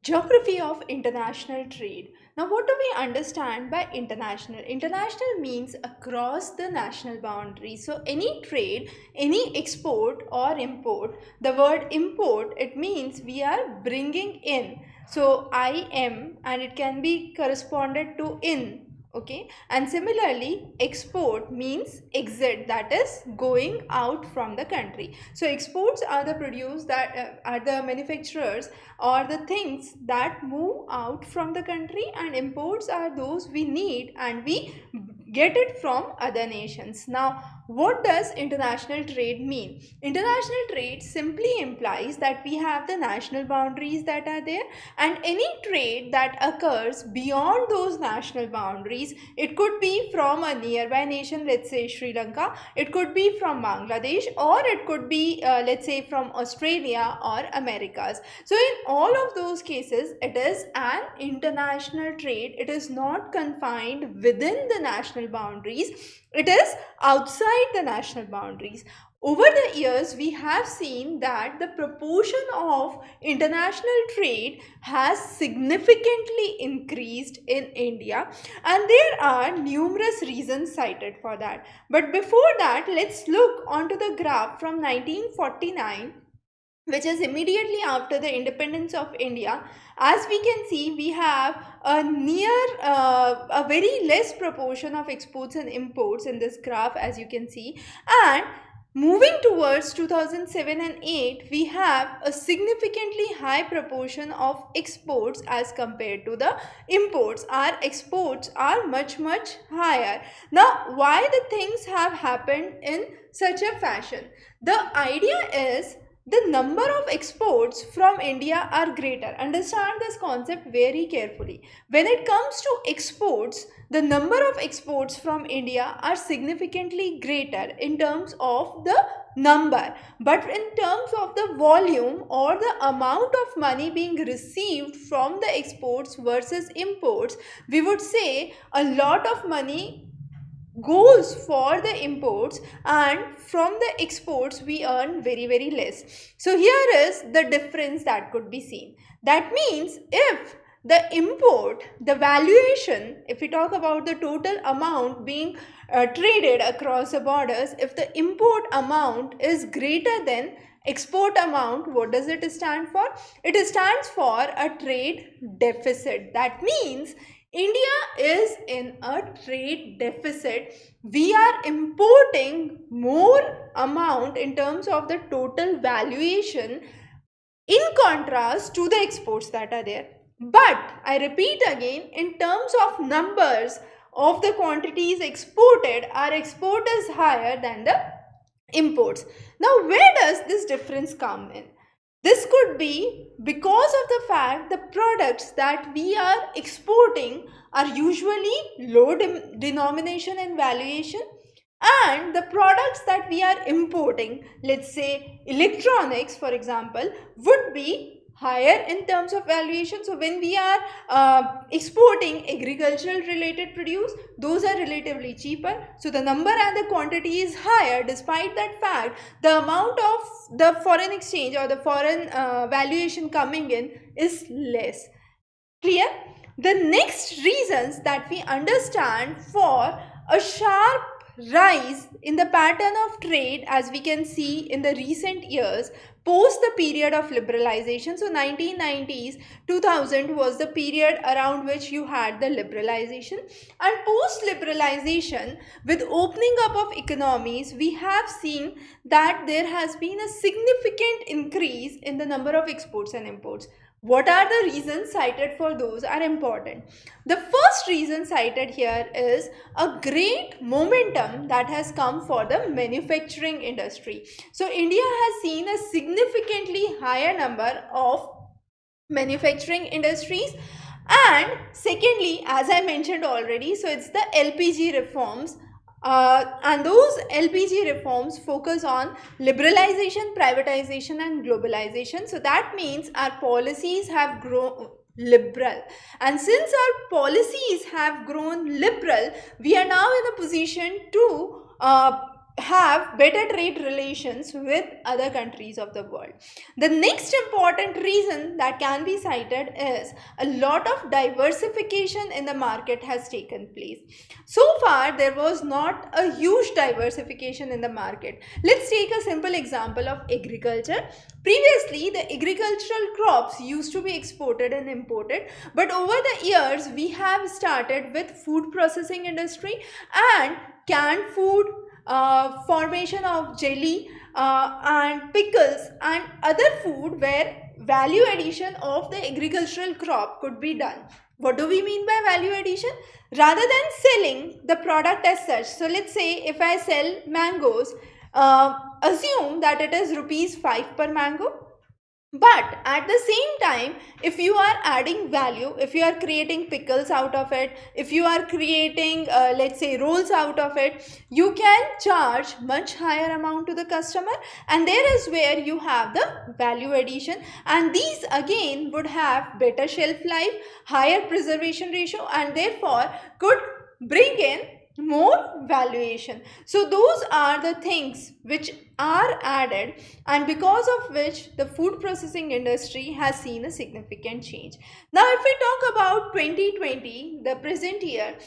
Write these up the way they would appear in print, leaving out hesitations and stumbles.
Geography of international trade. Now, what do we understand by international? International means across the national boundary. So, any trade, any export or import, the word import, it means we are bringing in. So, I am, and it can be corresponded to in. Okay, and similarly export means exit, that is going out from the country. So exports are the produce that are the manufacturers or the things that move out from the country, and imports are those we need and we get it from other nations. Now, what does international trade mean? International trade simply implies that we have the national boundaries that are there, and any trade that occurs beyond those national boundaries, it could be from a nearby nation, let's say Sri Lanka, it could be from Bangladesh, or it could be let's say from Australia or Americas. So in all of those cases, it is an international trade. It is not confined within the national boundaries, it is outside the national boundaries. Over the years, we have seen that the proportion of international trade has significantly increased in India, and there are numerous reasons cited for that. But before that, let's look onto the graph from 1949, which is immediately after the independence of India. As we can see, we have a very less proportion of exports and imports in this graph, as you can see. And moving towards 2007 and 8, we have a significantly high proportion of exports as compared to the imports. Our exports are much higher. Now, why the things have happened in such a fashion? The idea is the number of exports from India are greater. Understand this concept very carefully. When it comes to exports, the number of exports from India are significantly greater in terms of the number, but in terms of the volume or the amount of money being received from the exports versus imports, we would say a lot of money goes for the imports, and from the exports we earn very less. So here is the difference that could be seen. That means if the import, the valuation, if we talk about the total amount being traded across the borders, if the import amount is greater than export amount, what does it stand for? It stands for a trade deficit. That means India is in a trade deficit. We are importing more amount in terms of the total valuation in contrast to the exports that are there. But I repeat again, in terms of numbers of the quantities exported, our export is higher than the imports. Now, where does this difference come in? This could be because of the fact the products that we are exporting are usually low denomination and valuation, and the products that we are importing, let's say electronics for example, would be higher in terms of valuation. So when we are exporting agricultural related produce, those are relatively cheaper, so the number and the quantity is higher. Despite that fact, the amount of the foreign exchange or the foreign valuation coming in is less. Clear? The next reasons that we understand for a sharp rise in the pattern of trade, as we can see in the recent years post the period of liberalization. So 1990s 2000 was the period around which you had the liberalization, and post liberalization, with opening up of economies, we have seen that there has been a significant increase in the number of exports and imports. What are the reasons cited for those are important. The first reason cited here is a great momentum that has come for the manufacturing industry. So India has seen a significantly higher number of manufacturing industries. And secondly, as I mentioned already, so it's the LPG reforms, and those LPG reforms focus on liberalization, privatization and globalization. So that means our policies have grown liberal, and since our policies have grown liberal, we are now in a position to have better trade relations with other countries of the world. The next important reason that can be cited is a lot of diversification in the market has taken place. So far, there was not a huge diversification in the market. Let's take a simple example of agriculture. Previously, the agricultural crops used to be exported and imported, but over the years, we have started with food processing industry and canned food, formation of jelly, and pickles and other food where value addition of the agricultural crop could be done. What do we mean by value addition? Rather than selling the product as such, so let's say if I sell mangoes, assume that it is rupees 5 per mango, but at the same time, if you are adding value, if you are creating pickles out of it, if you are creating, let's say, rolls out of it, you can charge much higher amount to the customer, and there is where you have the value addition, and these again would have better shelf life, higher preservation ratio, and therefore could bring in more valuation. So those are the things which are added, and because of which the food processing industry has seen a significant change. Now if we talk about 2020, the present year,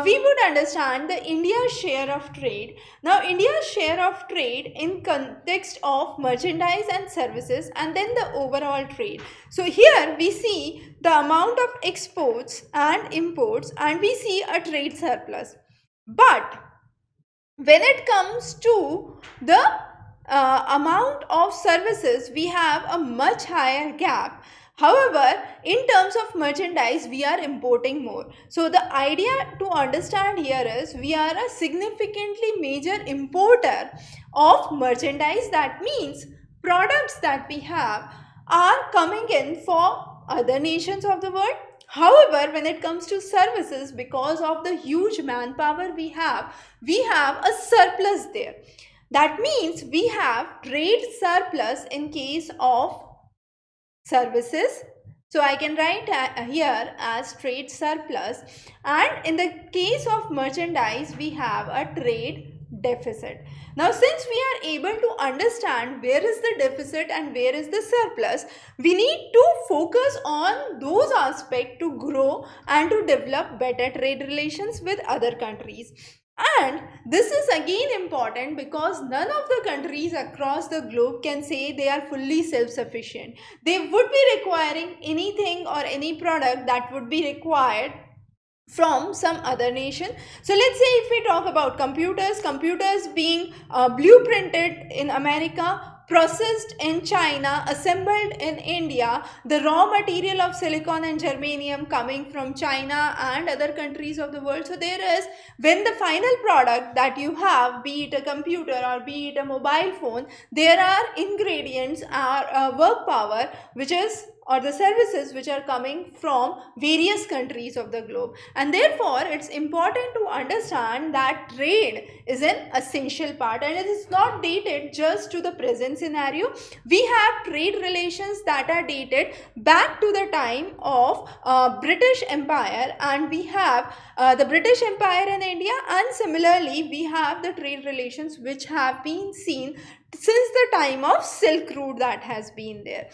we would understand the India's share of trade. Now India's share of trade in context of merchandise and services, and then the overall trade. So here we see the amount of exports and imports, and we see a trade surplus. But when it comes to the amount of services, we have a much higher gap. However, in terms of merchandise, we are importing more. So the idea to understand here is we are a significantly major importer of merchandise. That means products that we have are coming in for other nations of the world. However, when it comes to services, because of the huge manpower we have a surplus there. That means we have trade surplus in case of services. So I can write here as trade surplus, and in the case of merchandise, we have a trade deficit. Now, since we are able to understand where is the deficit and where is the surplus, we need to focus on those aspects to grow and to develop better trade relations with other countries. And this is again important because none of the countries across the globe can say they are fully self-sufficient. They would be requiring anything or any product that would be required from some other nation. So let's say if we talk about computers being blueprinted in America, processed in China, assembled in India, the raw material of silicon and germanium coming from China and other countries of the world. So there is, when the final product that you have, be it a computer or be it a mobile phone, there are ingredients, are work power, which is, or the services which are coming from various countries of the globe. And therefore it's important to understand that trade is an essential part, and it is not dated just to the present scenario. We have trade relations that are dated back to the time of British Empire, and we have the British Empire in India, and similarly we have the trade relations which have been seen since the time of Silk Route that has been there.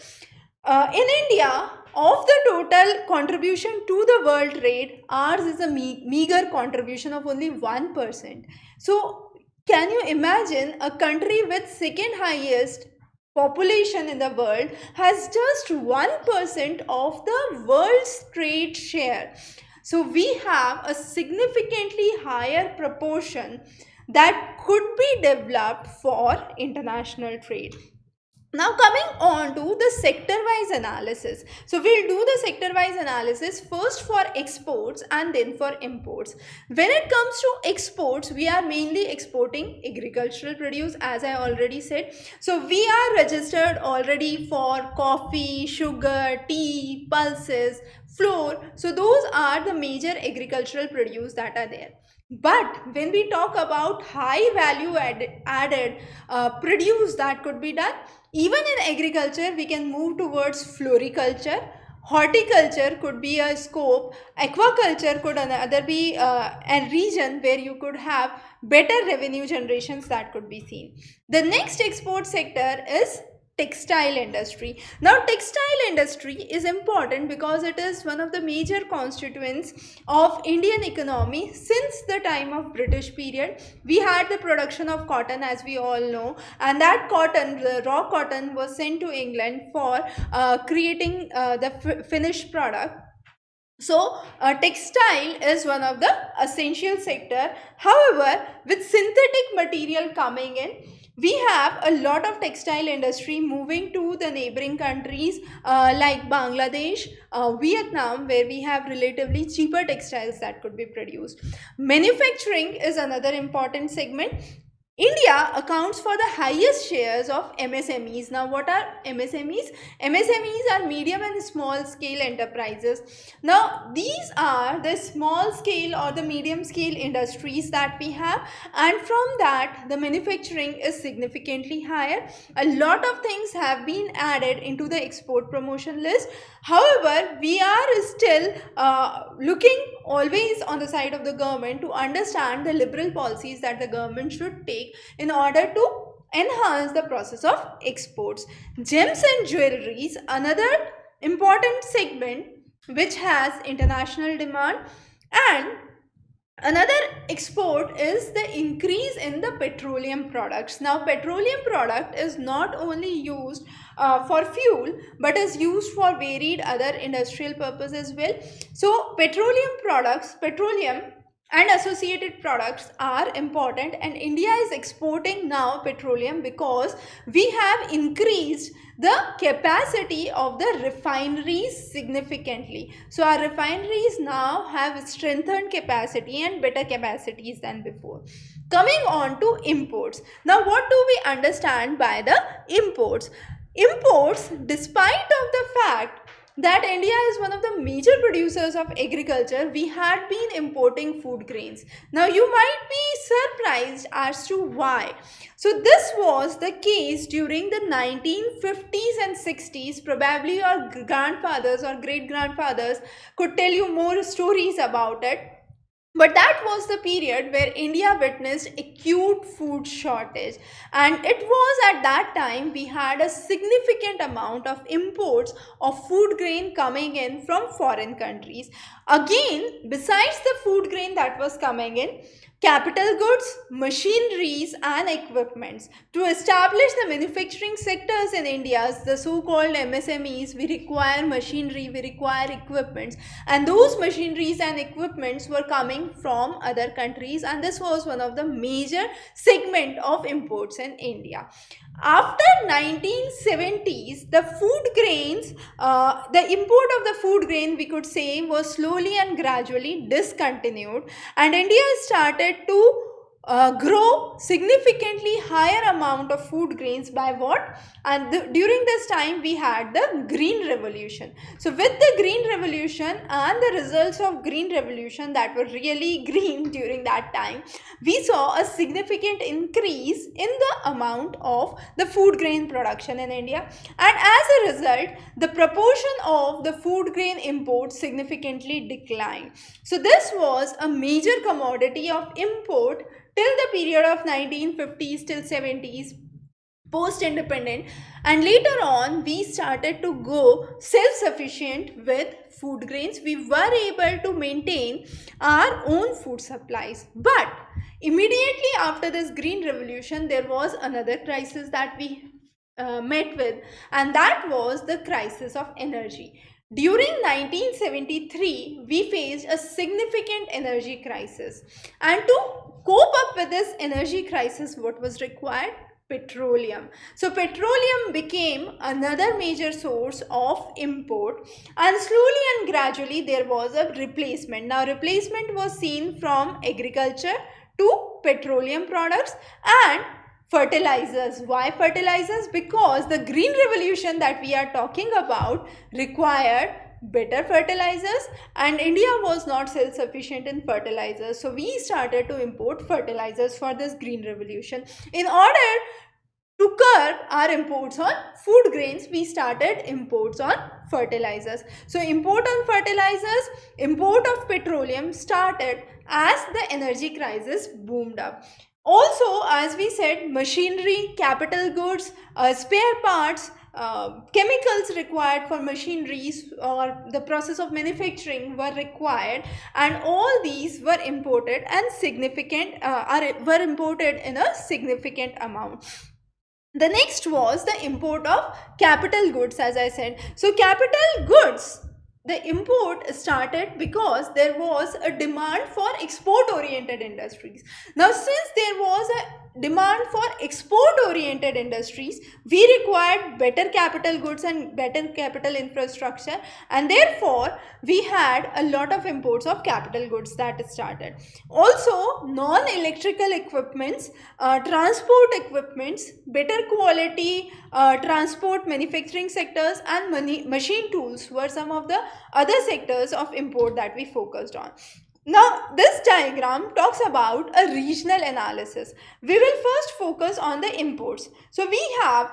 In India, of the total contribution to the world trade, ours is a meager contribution of only 1%. So, can you imagine a country with second highest population in the world has just 1% of the world's trade share? So, we have a significantly higher proportion that could be developed for international trade. Now coming on to the sector-wise analysis. So we'll do the sector-wise analysis first for exports and then for imports. When it comes to exports, we are mainly exporting agricultural produce, as I already said. So we are registered already for coffee, sugar, tea, pulses, flour. So those are the major agricultural produce that are there. But when we talk about high value added produce that could be done, even in agriculture, we can move towards floriculture, horticulture could be a scope, aquaculture could another be a region where you could have better revenue generations that could be seen. The next export sector is textile industry. Now textile industry is important because it is one of the major constituents of Indian economy. Since the time of British period, we had the production of cotton, as we all know, and that cotton, the raw cotton, was sent to England for creating the finished product. So textile is one of the essential sector. However, with synthetic material coming in, we have a lot of textile industry moving to the neighboring countries like Bangladesh, Vietnam, where we have relatively cheaper textiles that could be produced. Manufacturing is another important segment. India accounts for the highest shares of MSMEs. Now, what are MSMEs? MSMEs are medium and small scale enterprises. Now, these are the small scale or the medium scale industries that we have, and from that, the manufacturing is significantly higher. A lot of things have been added into the export promotion list. However, we are still looking always on the side of the government to understand the liberal policies that the government should take in order to enhance the process of exports. Gems and jewelries, another important segment which has international demand, and another export is the increase in the petroleum products. Now petroleum product is not only used for fuel but is used for varied other industrial purposes as well. So petroleum and associated products are important, and India is exporting now petroleum because we have increased the capacity of the refineries significantly. So our refineries now have strengthened capacity and better capacities than before. Coming on to imports. Now what do we understand by the imports? Imports, despite of the fact that India is one of the major producers of agriculture, we had been importing food grains. Now you might be surprised as to why. So this was the case during the 1950s and 60s. Probably your grandfathers or great grandfathers could tell you more stories about it. But that was the period where India witnessed acute food shortage, and it was at that time we had a significant amount of imports of food grain coming in from foreign countries. Again, besides the food grain that was coming in, capital goods, machineries and equipments. To establish the manufacturing sectors in India, the so-called MSMEs, we require machinery, we require equipments, and those machineries and equipments were coming from other countries, and this was one of the major segment of imports in India. After 1970s, the food grains, the import of the food grain, we could say, was slowly and gradually discontinued, and India started to grow significantly higher amount of food grains by what? And during this time we had the Green Revolution. So with the Green Revolution and the results of Green Revolution that were really green during that time, we saw a significant increase in the amount of the food grain production in India, and as a result the proportion of the food grain imports significantly declined. So this was a major commodity of import till the period of 1950s till 70s, post independent, and later on we started to go self sufficient with food grains. We were able to maintain our own food supplies. But immediately after this Green Revolution, there was another crisis that we met with, and that was the crisis of energy. During 1973, we faced a significant energy crisis, and to cope up with this energy crisis, what was required? Petroleum. So petroleum became another major source of import, and slowly and gradually there was a replacement. Now replacement was seen from agriculture to petroleum products and fertilizers. Why fertilizers? Because the Green Revolution that we are talking about required better fertilizers, and India was not self-sufficient in fertilizers. So we started to import fertilizers for this Green Revolution. In order to curb our imports on food grains, we started imports on fertilizers. So import on fertilizers, import of petroleum started as the energy crisis boomed up. Also, as we said, machinery, capital goods, spare parts, chemicals required for machineries or the process of manufacturing were required, and all these were imported and were imported in a significant amount. The next was the import of capital goods, as I said. So capital goods, the import started because there was a demand for export oriented industries. Now since there was a demand for export oriented industries, we required better capital goods and better capital infrastructure, and therefore we had a lot of imports of capital goods that started. Also non electrical equipments, transport equipments, better quality transport manufacturing sectors, and machine tools were some of the other sectors of import that we focused on. Now, this diagram talks about a regional analysis. We will first focus on the imports. So, we have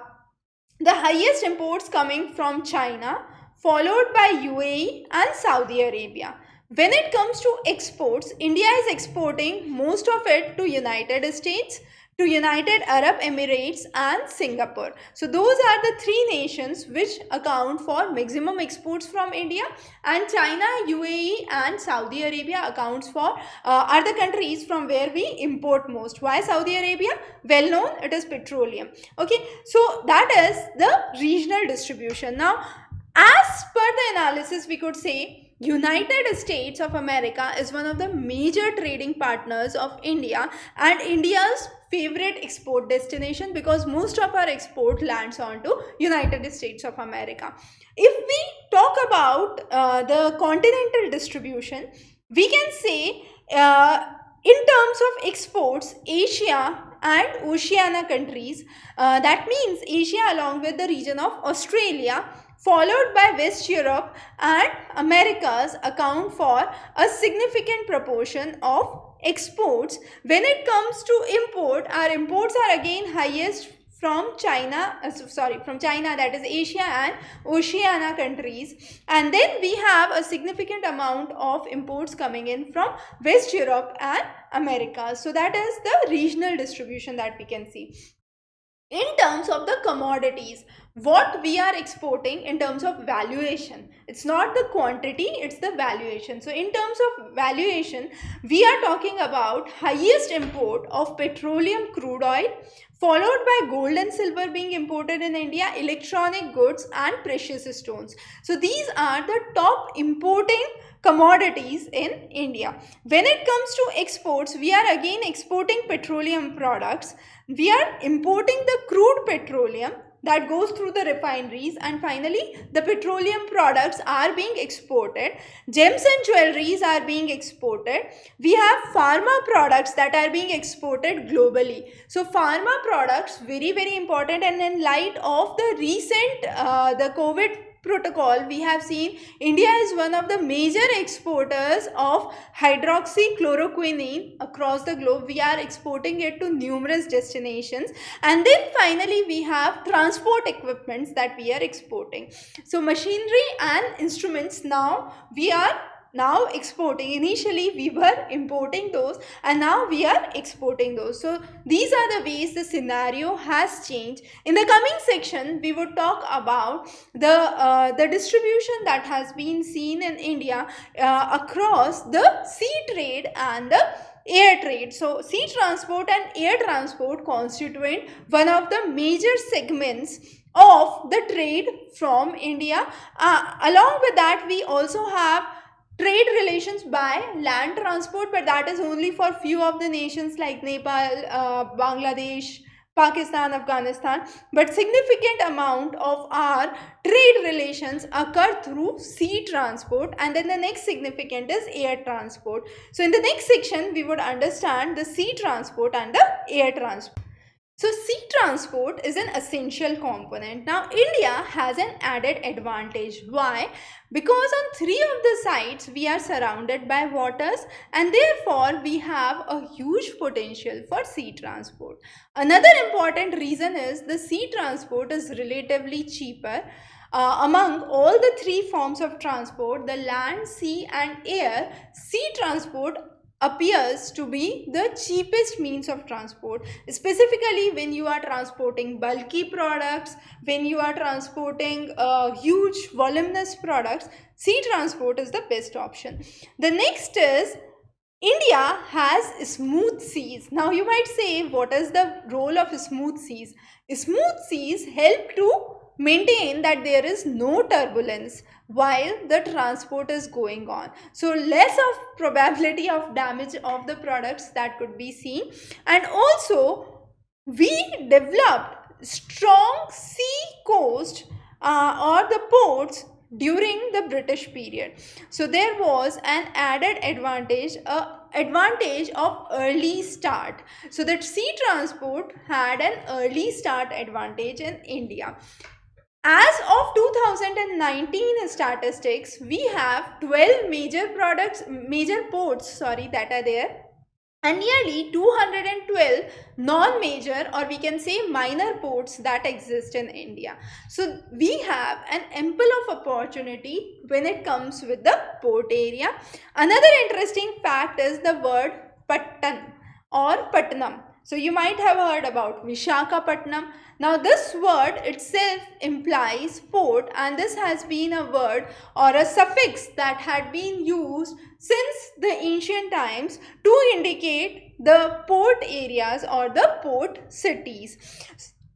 the highest imports coming from China, followed by UAE and Saudi Arabia. When it comes to exports, India is exporting most of it to United States, to United Arab Emirates and Singapore. So those are the three nations which account for maximum exports from India, and China, UAE and Saudi Arabia accounts for are the countries from where we import most. Why Saudi Arabia? Well known, it is petroleum. Okay, so that is the regional distribution. Now, as per the analysis, we could say United States of America is one of the major trading partners of India and India's favorite export destination, because most of our export lands onto United States of America. If we talk about the continental distribution, we can say in terms of exports, Asia and Oceania countries, that means Asia along with the region of Australia, followed by West Europe and Americas, account for a significant proportion of exports. When it comes to import, our imports are again highest from China, from China, that is Asia and Oceania countries, and then we have a significant amount of imports coming in from West Europe and America. So that is the regional distribution that we can see. In terms of the commodities, what we are exporting in terms of valuation, it's not the quantity, it's the valuation. So in terms of valuation, we are talking about highest import of petroleum crude oil, followed by gold and silver being imported in India, electronic goods and precious stones. So these are the top importing commodities in India. When it comes to exports, we are again exporting petroleum products. We are importing the crude petroleum that goes through the refineries, and finally the petroleum products are being exported. Gems and jewelries are being exported. We have pharma products that are being exported globally. So pharma products, very very important, and in light of the recent the COVID protocol, we have seen India is one of the major exporters of hydroxychloroquine across the globe. We are exporting it to numerous destinations, and then finally we have transport equipments that we are exporting. So machinery and instruments, now we are now exporting. Initially we were importing those, and now we are exporting those. So these are the ways the scenario has changed. In the coming section, we would talk about the distribution that has been seen in India across the sea trade and the air trade. So sea transport and air transport constitute one of the major segments of the trade from India. Along with that, we also have trade relations by land transport, but that is only for few of the nations like Nepal, Bangladesh, Pakistan, Afghanistan. But significant amount of our trade relations occur through sea transport, and then the next significant is air transport. So in the next section, we would understand the sea transport and the air transport. So sea transport is an essential component. Now India has an added advantage. Why? Because on three of the sides we are surrounded by waters, and therefore we have a huge potential for sea transport. Another important reason is the sea transport is relatively cheaper. Among all the three forms of transport, the land, sea and air, sea transport appears to be the cheapest means of transport, specifically when you are transporting bulky products, when you are transporting huge voluminous products. Sea transport is the best option. The next is India has smooth seas. Now you might say, what is the role of smooth seas? Smooth seas help to maintain that there is no turbulence while the transport is going on. So less of probability of damage of the products that could be seen. And also we developed strong sea coast or the ports during the British period. So there was an added advantage of early start. So that sea transport had an early start advantage in India. As of 2019 statistics, we have 12 major ports, that are there, and nearly 212 non-major, or we can say minor ports that exist in India. So we have an ample of opportunity when it comes with the port area. Another interesting fact is the word Pattan or Patnam. So you might have heard about Vishakhapatnam. Now this word itself implies port, and this has been a word or a suffix that had been used since the ancient times to indicate the port areas or the port cities.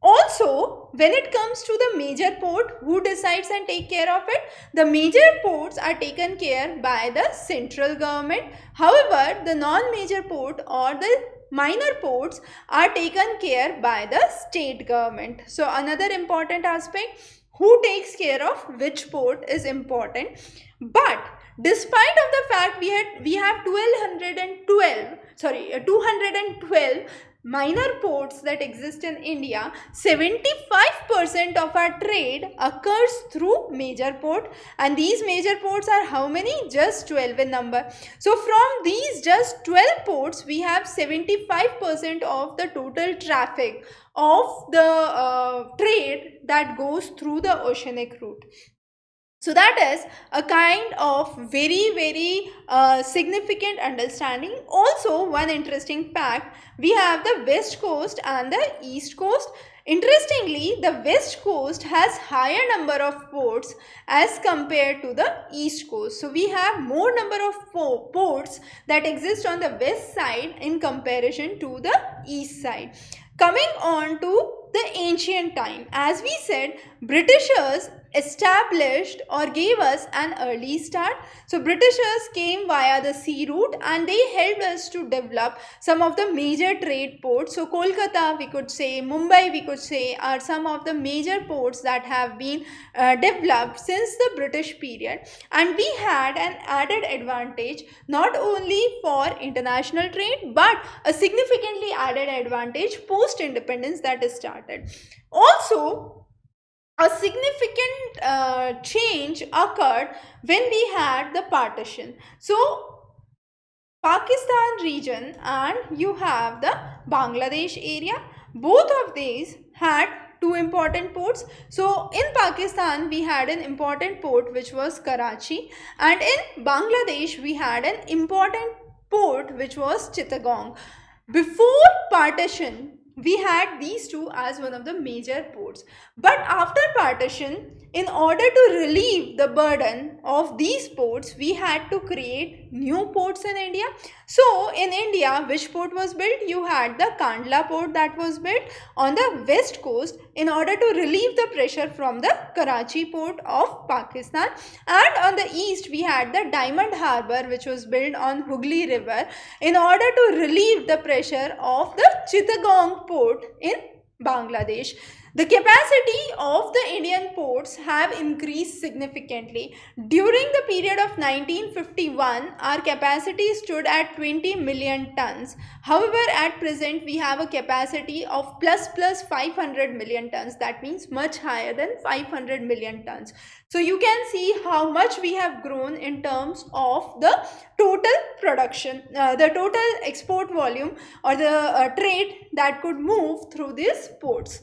Also, when it comes to the major port, who decides and take care of it? The major ports are taken care by the central government. However, the non-major port or the minor ports are taken care by the state government. So another important aspect, who takes care of which port is important. But despite of the fact we have 212 minor ports that exist in India, 75% of our trade occurs through major port, and these major ports are how many? Just 12 in number. So from these just 12 ports, we have 75% of the total traffic of the trade that goes through the oceanic route. So that is a kind of very significant understanding. Also, one interesting fact, we have the west coast and the east coast. Interestingly, the west coast has higher number of ports as compared to the east coast. So we have more number of ports that exist on the west side in comparison to the east side. Coming on to the ancient time, as we said, Britishers established or gave us an early start. So Britishers came via the sea route and they helped us to develop some of the major trade ports. So Kolkata, we could say, Mumbai, we could say, are some of the major ports that have been developed since the British period. And we had an added advantage not only for international trade but a significantly added advantage post independence that is started. Also, a significant change occurred when we had the partition. So Pakistan region and you have the Bangladesh area, both of these had two important ports. So in Pakistan we had an important port which was Karachi, and in Bangladesh we had an important port which was Chittagong. Before partition, we had these two as one of the major ports. But after partition, in order to relieve the burden of these ports, we had to create new ports in India. So in India, which port was built? You had the Kandla port that was built on the west coast in order to relieve the pressure from the Karachi port of Pakistan. And on the east, we had the Diamond Harbour which was built on Hooghly River in order to relieve the pressure of the Chittagong port in Bangladesh. The capacity of the Indian ports have increased significantly. During the period of 1951, our capacity stood at 20 million tons. However, at present we have a capacity of plus 500 million tons. That means much higher than 500 million tons. So you can see how much we have grown in terms of the total production, the total export volume, or the trade that could move through these ports.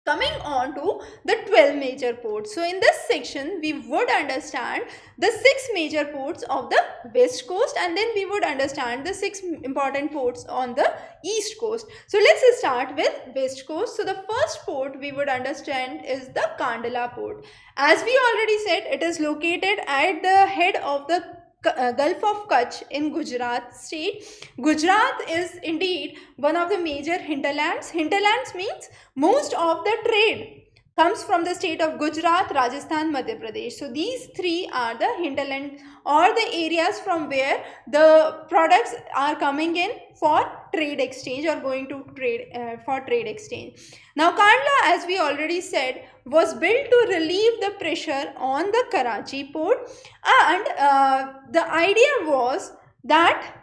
Coming on to the 12 major ports. So in this section we would understand the 6 major ports of the west coast, and then we would understand the 6 important ports on the east coast. So let's start with west coast. So the first port we would understand is the Kandla port. As we already said, it is located at the head of the Gulf of Kutch in Gujarat state. Gujarat is indeed one of the major hinterlands. Hinterlands means most of the trade comes from the state of Gujarat, Rajasthan, Madhya Pradesh. So these three are the hinterland, or the areas from where the products are coming in for trade exchange, or going to trade for trade exchange. Now Kandla, as we already said, was built to relieve the pressure on the Karachi port, and the idea was that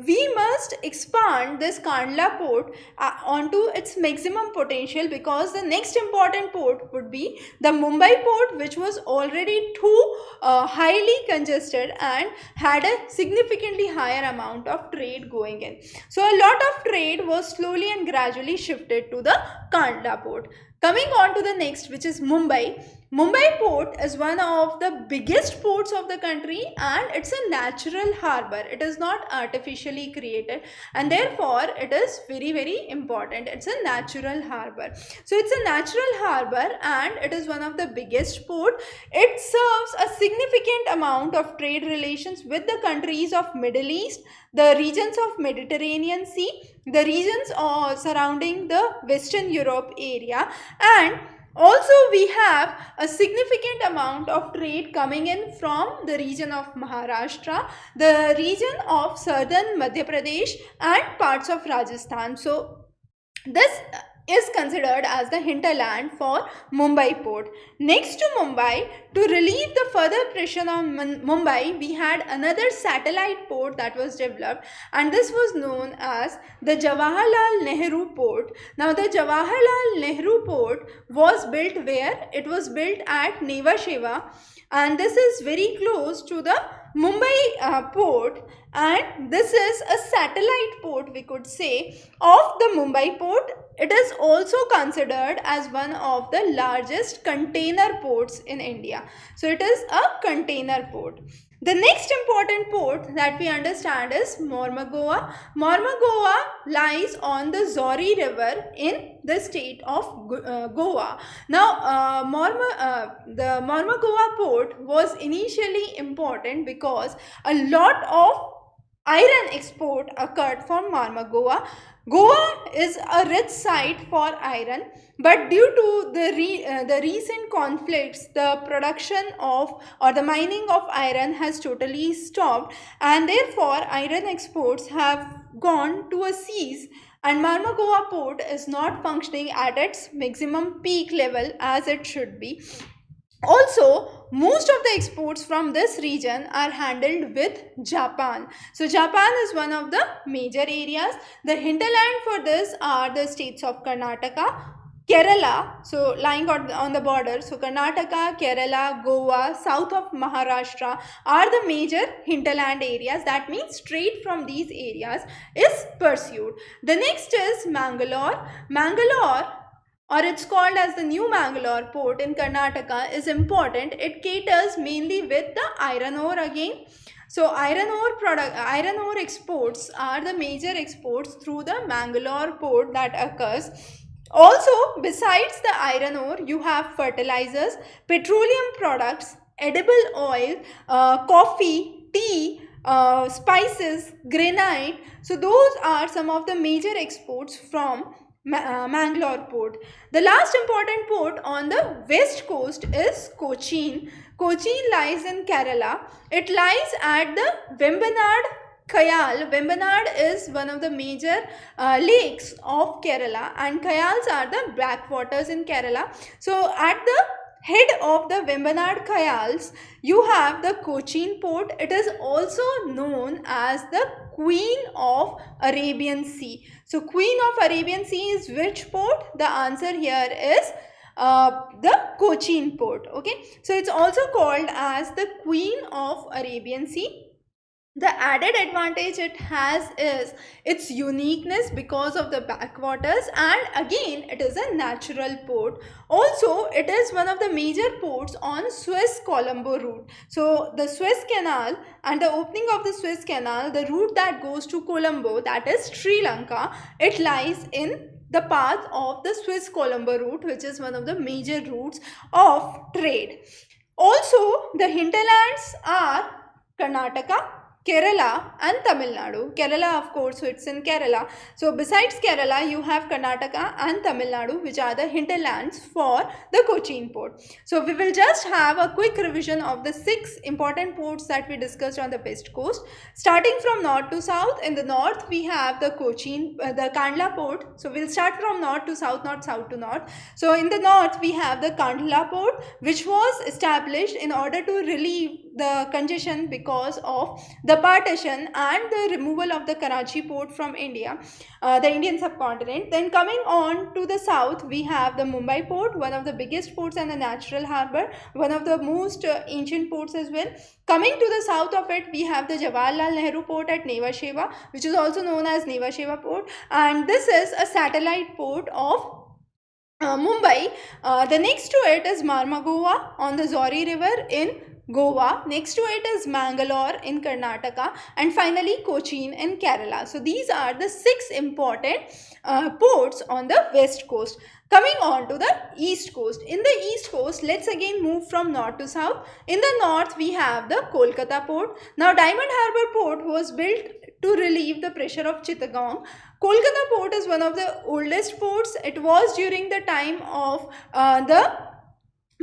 we must expand this Kandla port onto its maximum potential, because the next important port would be the Mumbai port, which was already too highly congested and had a significantly higher amount of trade going in. So a lot of trade was slowly and gradually shifted to the Kandla port. Coming on to the next, which is Mumbai. Mumbai port is one of the biggest ports of the country, and it's a natural harbor. It is not artificially created, and therefore it is very important. It's a natural harbor. So it's a natural harbor and it is one of the biggest port. It serves a significant amount of trade relations with the countries of Middle East, the regions of Mediterranean Sea, the regions surrounding the Western Europe area, and also we have a significant amount of trade coming in from the region of Maharashtra, the region of southern Madhya Pradesh, and parts of Rajasthan. So this is considered as the hinterland for Mumbai port. Next to Mumbai, to relieve the further pressure on Mumbai, we had another satellite port that was developed, and this was known as the Jawaharlal Nehru port. Now the Jawaharlal Nehru port was built where? It was built at Neva Sheva, and this is very close to the Mumbai port, and this is a satellite port, we could say, of the Mumbai port. It is also considered as one of the largest container ports in India. So it is a container port. The next important port that we understand is Mormugao. Mormugao lies on the Zori River in the state of Goa. Now, the Mormugao port was initially important because a lot of iron export occurred from Mormugao. Goa is a rich site for iron, but due to the recent conflicts, the production of, or the mining of iron has totally stopped, and therefore iron exports have gone to a cease, and Mormugao port is not functioning at its maximum peak level as it should be. Also, most of the exports from this region are handled with Japan. So Japan is one of the major areas. The hinterland for this are the states of Karnataka, Kerala, so lying on the border. So Karnataka, Kerala, Goa, south of Maharashtra are the major hinterland areas. That means trade from these areas is pursued. The next is Mangalore. Mangalore, or it's called as the New Mangalore port in Karnataka, is important. It caters mainly with the iron ore again. So iron ore exports are the major exports through the Mangalore port that occurs. Also, besides the iron ore, you have fertilizers, petroleum products, edible oil, coffee, tea, spices, granite. So those are some of the major exports from Mangalore port. The last important port on the west coast is Cochin. Cochin lies in Kerala. It lies at the Vembanad Kayal, Vembanad is one of the major lakes of Kerala, and Kayals are the backwaters in Kerala. So at the head of the Vembanad Kayals, you have the Cochin port. It is also known as the Queen of Arabian Sea. So Queen of Arabian Sea is which port? The answer here is the Cochin port. Okay, so it's also called as the Queen of Arabian Sea. The added advantage it has is its uniqueness because of the backwaters, and again it is a natural port. Also, it is one of the major ports on Suez Colombo route. So the Suez Canal and the opening of the Suez Canal, the route that goes to Colombo, that is Sri Lanka, it lies in the path of the Suez Colombo route, which is one of the major routes of trade. Also, the hinterlands are Karnataka, Kerala and Tamil Nadu. Kerala, of course, so it's in Kerala. So besides Kerala, you have Karnataka and Tamil Nadu, which are the hinterlands for the Cochin port. So we will just have a quick revision of the 6 important ports that we discussed on the west coast. Starting from north to south, in the north we have the Cochin, the Kandla port. So we'll start from north to south, not south to north. So in the north we have the Kandla port, which was established in order to relieve the congestion because of the partition and the removal of the Karachi port from India, the Indian subcontinent. Then coming on to the south, we have the Mumbai port, one of the biggest ports and a natural harbour, one of the most ancient ports as well. Coming to the south of it, we have the Jawaharlal Nehru port at Neva Sheva, which is also known as Neva Sheva port, and this is a satellite port of Mumbai. The next to it is Marmagova on the Zori river in Goa. Next to it is Mangalore in Karnataka, and finally Cochin in Kerala. So these are the 6 important ports on the west coast. Coming on to the east coast. In the east coast, let's again move from north to south. In the north, we have the Kolkata port. Now, Diamond Harbour port was built to relieve the pressure of Chittagong. Kolkata port is one of the oldest ports. It was during the time of the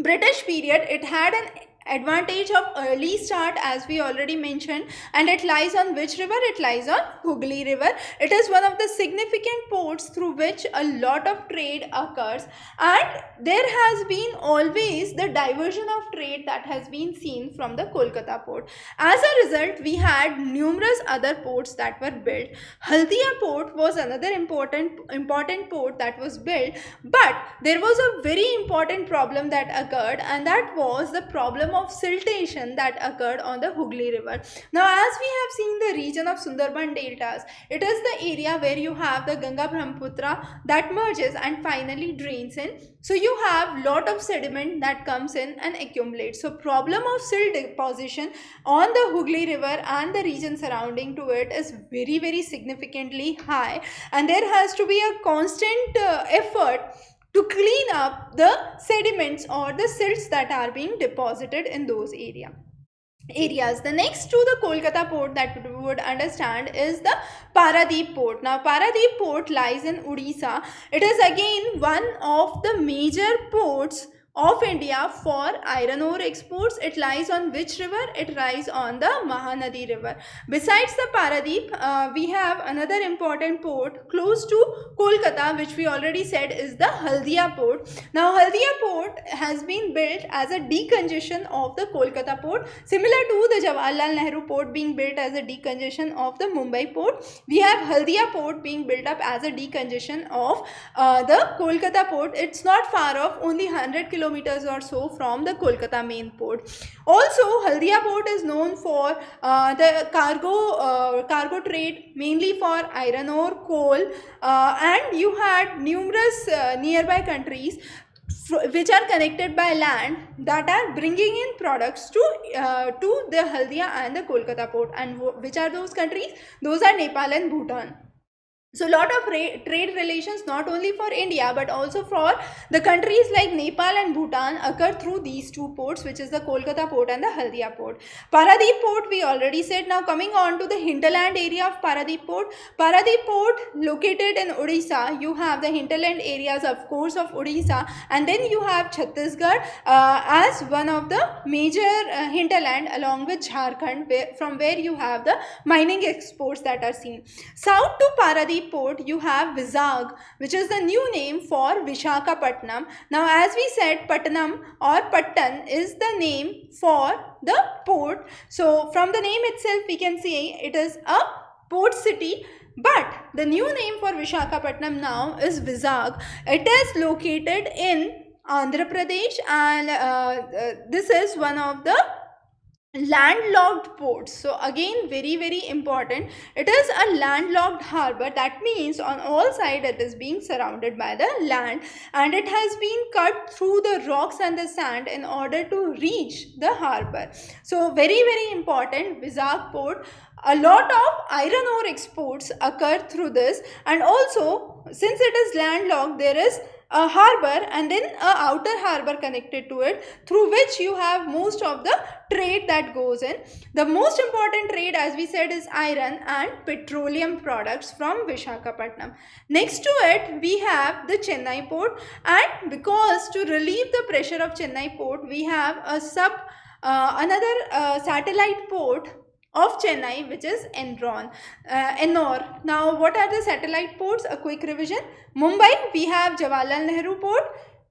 British period. It had an advantage of early start, as we already mentioned, and it lies on which river? It lies on Hooghly river. It is one of the significant ports through which a lot of trade occurs, and there has been always the diversion of trade that has been seen from the Kolkata port. As a result, we had numerous other ports that were built. Haldia port was another important port that was built, but there was a very important problem that occurred, and that was the problem of siltation that occurred on the Hooghly river. Now, as we have seen the region of Sundarban deltas, it is the area where you have the Ganga Brahmaputra that merges and finally drains in. So you have lot of sediment that comes in and accumulates. So problem of silt deposition on the Hooghly river and the region surrounding to it is very significantly high, and there has to be a constant effort to clean up the sediments or the silts that are being deposited in those areas. The next to the Kolkata port that we would understand is the Paradip port. Now, Paradip port lies in Odisha. It is again one of the major ports of India for iron ore exports. It lies on which river? It lies on the Mahanadi river. Besides the Paradip, we have another important port close to Kolkata, which we already said is the Haldia port. Now, Haldia port has been built as a decongestion of the Kolkata port, similar to the Jawaharlal Nehru port being built as a decongestion of the Mumbai port. We have Haldia port being built up as a decongestion of the Kolkata port. It's not far off, only 100 kilometers or so from the Kolkata main port. Also, Haldia port is known for the cargo trade, mainly for iron ore, coal, and you had numerous nearby countries which are connected by land that are bringing in products to the Haldia and the Kolkata port. And which are those countries? Those are Nepal and Bhutan. So lot of trade relations not only for India but also for the countries like Nepal and Bhutan occur through these two ports, which is the Kolkata port and the Haldia port. Paradip port we already said. Now coming on to the hinterland area of Paradip port. Paradip port located in Odisha. You have the hinterland areas of course of Odisha, and then you have Chhattisgarh as one of the major hinterland along with Jharkhand, from where you have the mining exports that are seen. South to Paradip port you have Vizag, which is the new name for Vishakhapatnam. Now as we said, Patnam or Pattan is the name for the port. So from the name itself we can see it is a port city. But the new name for Vishakhapatnam now is Vizag. It is located in Andhra Pradesh, and this is one of the landlocked ports. So again, very important, it is a landlocked harbor. That means on all sides it is being surrounded by the land, and it has been cut through the rocks and the sand in order to reach the harbor. So very important, Vizag port. A lot of iron ore exports occur through this, and also since it is landlocked, there is a harbor and then a outer harbor connected to it, through which you have most of the trade that goes in. The most important trade, as we said, is iron and petroleum products from Vishakhapatnam. Next to it we have the Chennai port, and because to relieve the pressure of Chennai port, we have a another satellite port of Chennai, which is Ennore. Now what are the satellite ports? A quick revision. Mumbai we have Jawaharlal Nehru port,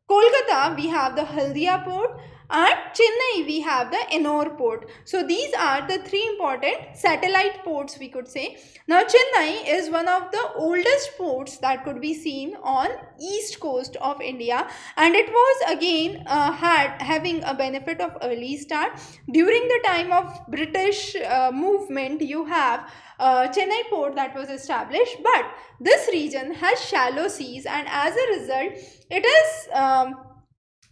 Kolkata we have the Haldia port, and Chennai we have the Ennore port. So these are the three important satellite ports, we could say. Now Chennai is one of the oldest ports that could be seen on east coast of India, and it was again having a benefit of early start. During the time of British movement, you have Chennai port that was established, but this region has shallow seas, and as a result it is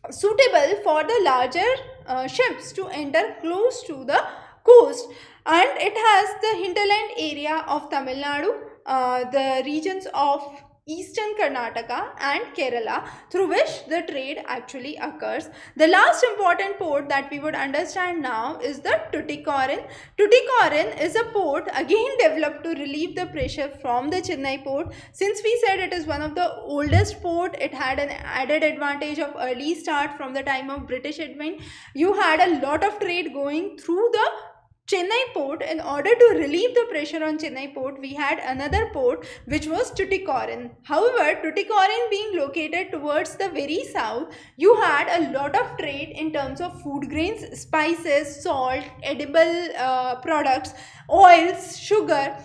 suitable for the larger ships to enter close to the coast, and it has the hinterland area of Tamil Nadu, the regions of eastern Karnataka and Kerala, through which the trade actually occurs. The last important port that we would understand now is the Tuticorin. Tuticorin is a port again developed to relieve the pressure from the Chennai port. Since we said it is one of the oldest port, it had an added advantage of early start from the time of British advent. You had a lot of trade going through the Chennai port. In order to relieve the pressure on Chennai port, we had another port which was Tuticorin. However, Tuticorin being located towards the very south, you had a lot of trade in terms of food grains, spices, salt, edible products, oils, sugar,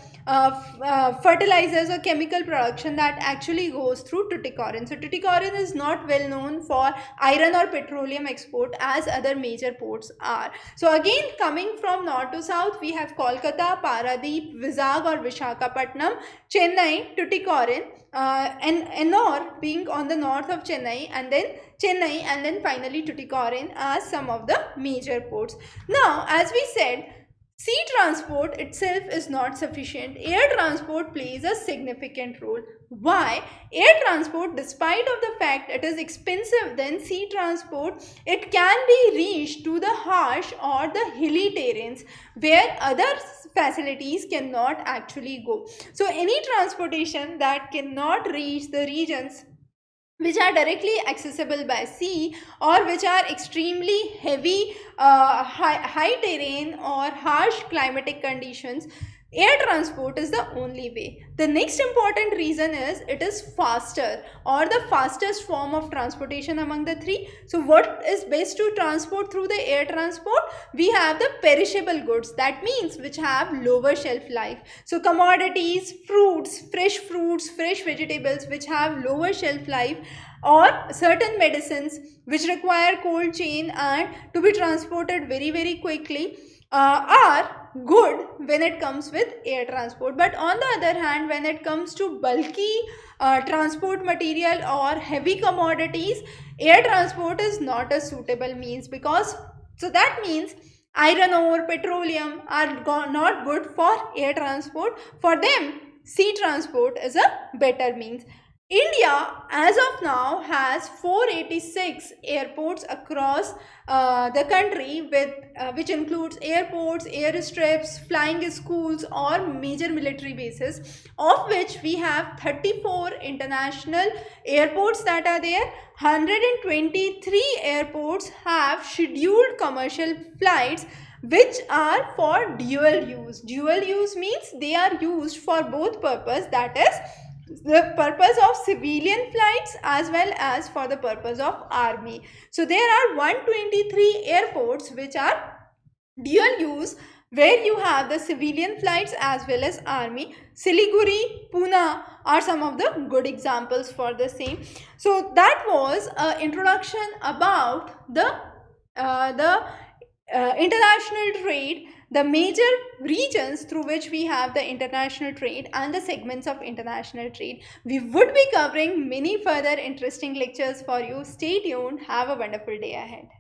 fertilizers or chemical production that actually goes through Tuticorin. So Tuticorin is not well known for iron or petroleum export as other major ports are. So again, coming from north to south, we have Kolkata, Paradip, Vizag or Vishakhapatnam, Chennai, Tuticorin, and Ennore being on the north of Chennai, and then finally Tuticorin as some of the major ports. Now, as we said, sea transport itself is not sufficient. Air transport plays a significant role. Why? Air transport, despite of the fact it is expensive than sea transport, it can be reached to the harsh or the hilly terrains where other facilities cannot actually go. So any transportation that cannot reach the regions which are directly accessible by sea, or which are extremely heavy, high terrain or harsh climatic conditions, air transport is the only way. The next important reason is it is faster, or the fastest form of transportation among the three. So what is best to transport through the air transport? We have the perishable goods, that means which have lower shelf life. So commodities, fruits, fresh vegetables which have lower shelf life, or certain medicines which require cold chain and to be transported very quickly, are good when it comes with air transport. But on the other hand, when it comes to bulky transport material or heavy commodities, air transport is not a suitable means, because so that means iron ore, petroleum are not good for air transport. For them, sea transport is a better means. India as of now has 486 airports across the country, with which includes airports, airstrips, flying schools or major military bases, of which we have 34 international airports that are there. 123 airports have scheduled commercial flights which are for dual use. Dual use means they are used for both purpose, that is the purpose of civilian flights as well as for the purpose of army. So there are 123 airports which are dual use, where you have the civilian flights as well as army. Siliguri, Pune are some of the good examples for the same. So that was an introduction about the international trade, the major regions through which we have the international trade and the segments of international trade. We would be covering many further interesting lectures for you. Stay tuned. Have a wonderful day ahead.